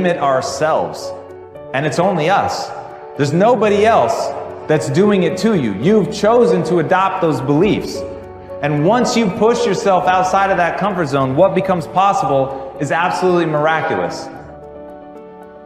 limit ourselves. And it's only us. There's nobody else that's doing it to you. You've chosen to adopt those beliefs. And once you push yourself outside of that comfort zone, what becomes possible is absolutely miraculous.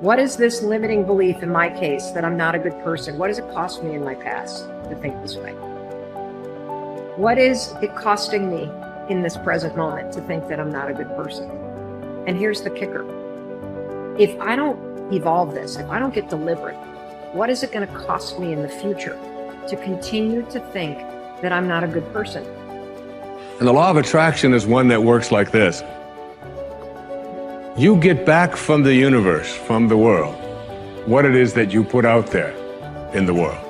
What is this limiting belief in my case that I'm not a good person? What does it cost me in my past to think this way? What is it costing me in this present moment to think that I'm not a good person? And here's the kicker. If I don't evolve this, if I don't get deliberate, what is it going to cost me in the future to continue to think that I'm not a good person? And the law of attraction is one that works like this. You get back from the universe, from the world, what it is that you put out there in the world.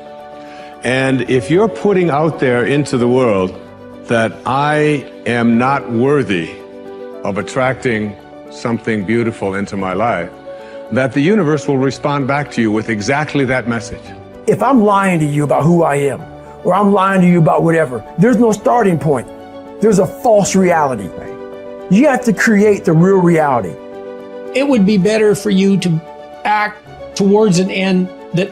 And if you're putting out there into the world that I am not worthy of attracting something beautiful into my life, that the universe will respond back to you with exactly that message. If I'm lying to you about who I am, or I'm lying to you about whatever, there's no starting point. There's a false reality. You have to create the real reality. It would be better for you to act towards an end that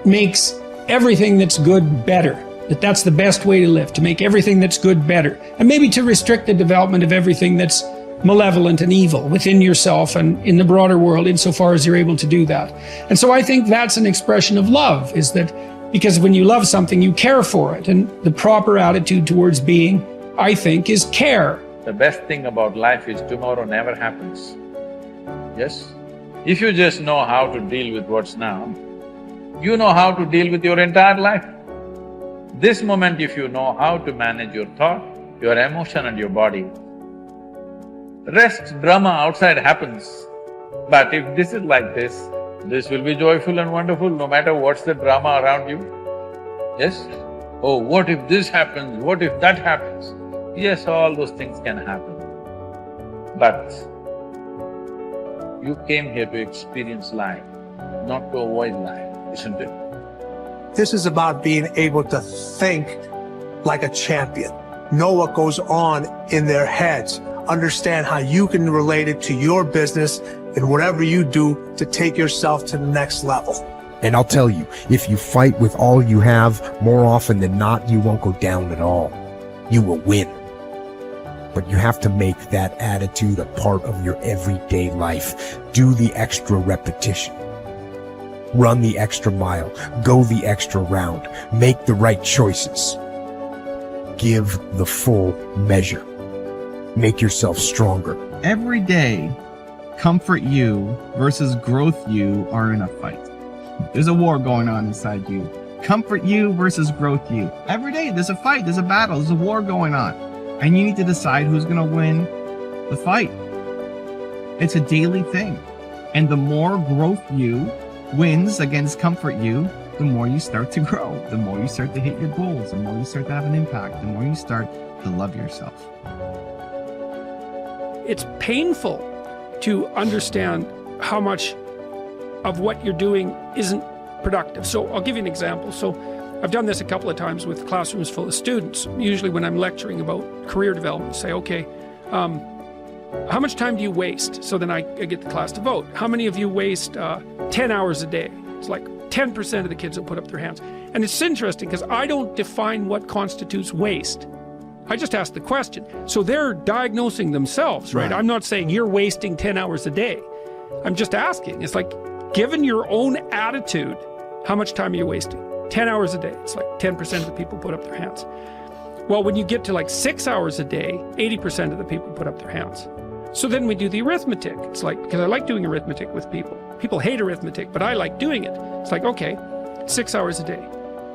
makes everything that's good better. That's the best way to live, to make everything that's good better. And maybe to restrict the development of everything that's malevolent and evil within yourself and in the broader world, insofar as you're able to do that. And so I think that's an expression of love, is that because when you love something, you care for it. And the proper attitude towards being, I think, is care. The best thing about life is tomorrow never happens. Yes? If you just know how to deal with what's now, you know how to deal with your entire life. This moment, if you know how to manage your thought, your emotion and your body, rest, drama outside happens. But if this is like this will be joyful and wonderful no matter what's the drama around you. Yes? Oh, what if this happens, what if that happens? Yes, all those things can happen. But you came here to experience life, not to avoid life, isn't it? This is about being able to think like a champion, know what goes on in their heads, understand how you can relate it to your business and whatever you do to take yourself to the next level. And I'll tell you, if you fight with all you have, more often than not, you won't go down at all. You will win. But you have to make that attitude a part of your everyday life. Do the extra repetition. Run the extra mile. Go the extra round. Make the right choices. Give the full measure. Make yourself stronger. Every day, comfort you versus growth you are in a fight. There's a war going on inside you. Comfort you versus growth you. Every day there's a fight, there's a battle, there's a war going on. And you need to decide who's gonna win the fight. It's a daily thing. And the more growth you wins against comfort you, the more you start to grow, the more you start to hit your goals, the more you start to have an impact, the more you start to love yourself. It's painful to understand how much of what you're doing isn't productive. So I'll give you an example. So I've done this a couple of times with classrooms full of students. Usually when I'm lecturing about career development, say, okay, how much time do you waste? So then I get the class to vote. How many of you waste 10 hours a day? It's like 10% of the kids will put up their hands. And it's interesting because I don't define what constitutes waste. I just ask the question. So they're diagnosing themselves, right? I'm not saying you're wasting 10 hours a day. I'm just asking. It's like, given your own attitude, how much time are you wasting? 10 hours a day. It's like 10% of the people put up their hands. Well, when you get to like 6 hours a day, 80% of the people put up their hands. So then we do the arithmetic. It's like, because I like doing arithmetic with people. People hate arithmetic, but I like doing it. It's like, okay, 6 hours a day.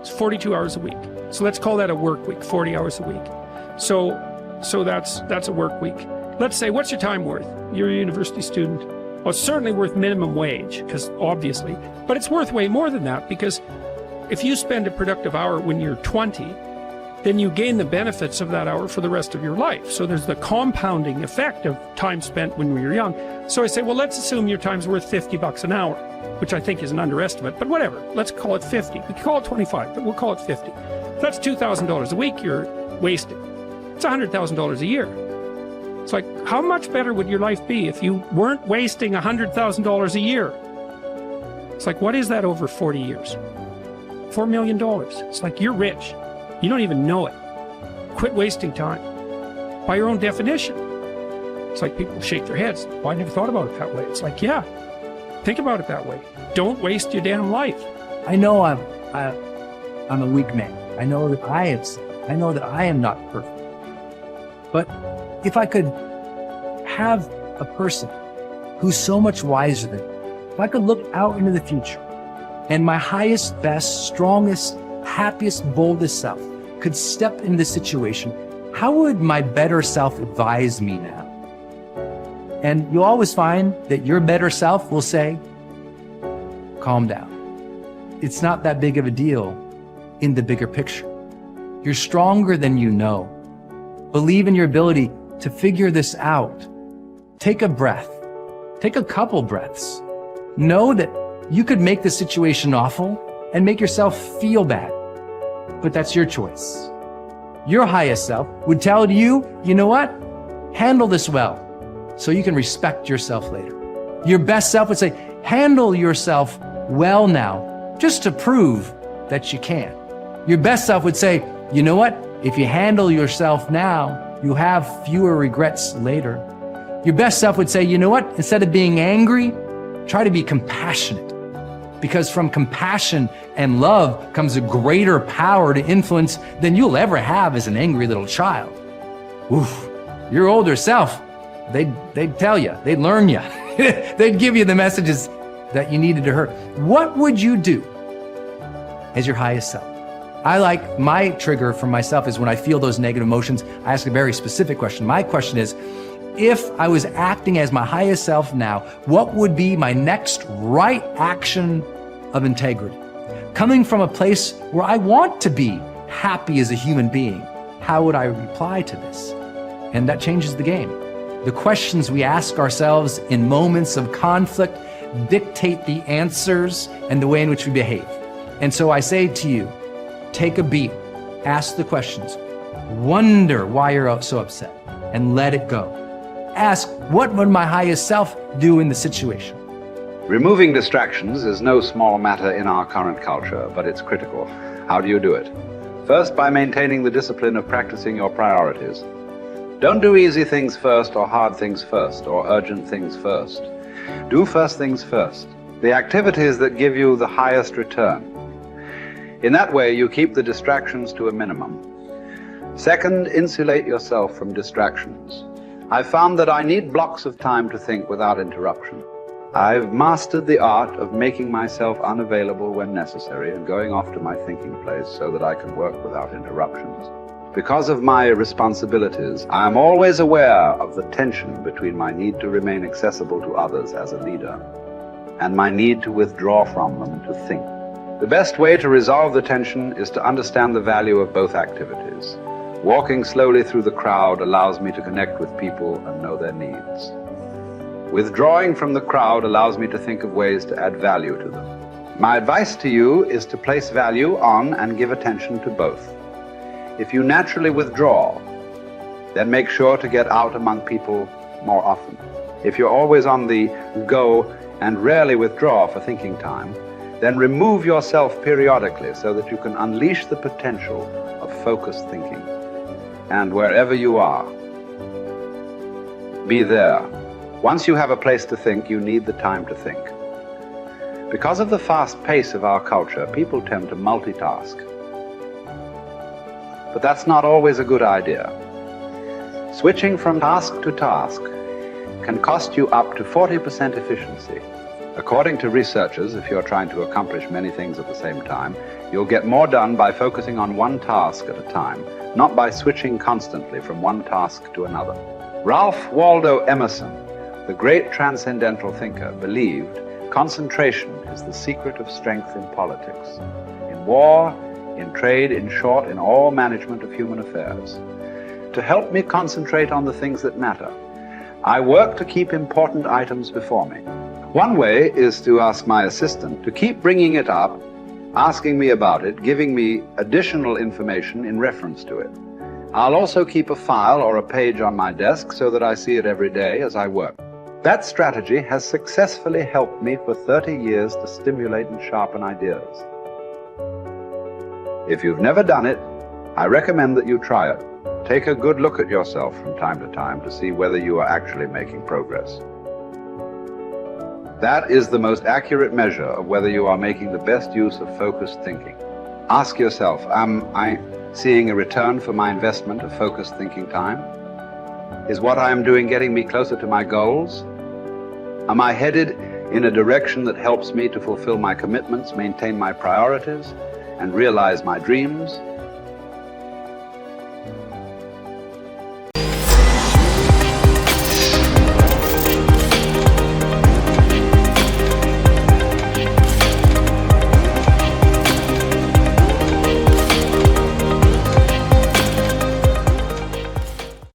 It's 42 hours a week. So let's call that a work week, 40 hours a week. So that's a work week. Let's say, what's your time worth? You're a university student. Well, it's certainly worth minimum wage, because obviously, but it's worth way more than that, because if you spend a productive hour when you're 20, then you gain the benefits of that hour for the rest of your life. So there's the compounding effect of time spent when we were young. So I say, well, let's assume your time's worth $50 an hour, which I think is an underestimate, but whatever, let's call it 50. We can call it 25, but we'll call it 50. That's $2,000 a week you're wasting. It's $100,000 a year. It's like, How much better would your life be if you weren't wasting $100,000 a year? It's like, what is that over 40 years? $4 million. It's like, you're rich. You don't even know it. Quit wasting time. By your own definition. It's like people shake their heads. Well, I never thought about it that way. It's like, yeah, think about it that way. Don't waste your damn life. I know I'm a weak man. I know that I have sinned. I know that I am not perfect. But if I could have a person who's so much wiser than me, if I could look out into the future and my highest, best, strongest, happiest, boldest self could step into the situation, how would my better self advise me now? And you'll always find that your better self will say, calm down. It's not that big of a deal in the bigger picture. You're stronger than you know. Believe in your ability to figure this out. Take a breath. Take a couple breaths. Know that you could make the situation awful and make yourself feel bad, but that's your choice. Your highest self would tell you, you know what? Handle this well so you can respect yourself later. Your best self would say, handle yourself well now, just to prove that you can. Your best self would say, you know what? If you handle yourself now, you'll have fewer regrets later. Your best self would say, you know what? Instead of being angry, try to be compassionate. Because from compassion and love comes a greater power to influence than you'll ever have as an angry little child. Oof, your older self, they'd tell you, they'd learn you. They'd give you the messages that you needed to hear. What would you do as your highest self? I like my trigger for myself is when I feel those negative emotions, I ask a very specific question. My question is, if I was acting as my highest self now, what would be my next right action of integrity? Coming from a place where I want to be happy as a human being, how would I reply to this? And that changes the game. The questions we ask ourselves in moments of conflict dictate the answers and the way in which we behave. And so I say to you, take a beat, ask the questions, wonder why you're so upset, and let it go. Ask, what would my highest self do in the situation? Removing distractions is no small matter in our current culture, but it's critical. How do you do it? First, by maintaining the discipline of practicing your priorities. Don't do easy things first, or hard things first, or urgent things first. Do first things first, the activities that give you the highest return. In that way, you keep the distractions to a minimum. Second, insulate yourself from distractions. I've found that I need blocks of time to think without interruption. I've mastered the art of making myself unavailable when necessary and going off to my thinking place so that I can work without interruptions. Because of my responsibilities, I am always aware of the tension between my need to remain accessible to others as a leader and my need to withdraw from them to think. The best way to resolve the tension is to understand the value of both activities. Walking slowly through the crowd allows me to connect with people and know their needs. Withdrawing from the crowd allows me to think of ways to add value to them. My advice to you is to place value on and give attention to both. If you naturally withdraw, then make sure to get out among people more often. If you're always on the go and rarely withdraw for thinking time, then remove yourself periodically so that you can unleash the potential of focused thinking. And wherever you are, be there. Once you have a place to think, you need the time to think. Because of the fast pace of our culture, people tend to multitask. But that's not always a good idea. Switching from task to task can cost you up to 40% efficiency. According to researchers, if you're trying to accomplish many things at the same time, you'll get more done by focusing on one task at a time, not by switching constantly from one task to another. Ralph Waldo Emerson, the great transcendental thinker, believed concentration is the secret of strength in politics, in war, in trade, in short, in all management of human affairs. To help me concentrate on the things that matter, I work to keep important items before me. One way is to ask my assistant to keep bringing it up, asking me about it, giving me additional information in reference to it. I'll also keep a file or a page on my desk so that I see it every day as I work. That strategy has successfully helped me for 30 years to stimulate and sharpen ideas. If you've never done it, I recommend that you try it. Take a good look at yourself from time to time to see whether you are actually making progress. That is the most accurate measure of whether you are making the best use of focused thinking. Ask yourself, am I seeing a return for my investment of focused thinking time? Is what I am doing getting me closer to my goals? Am I headed in a direction that helps me to fulfill my commitments, maintain my priorities, and realize my dreams?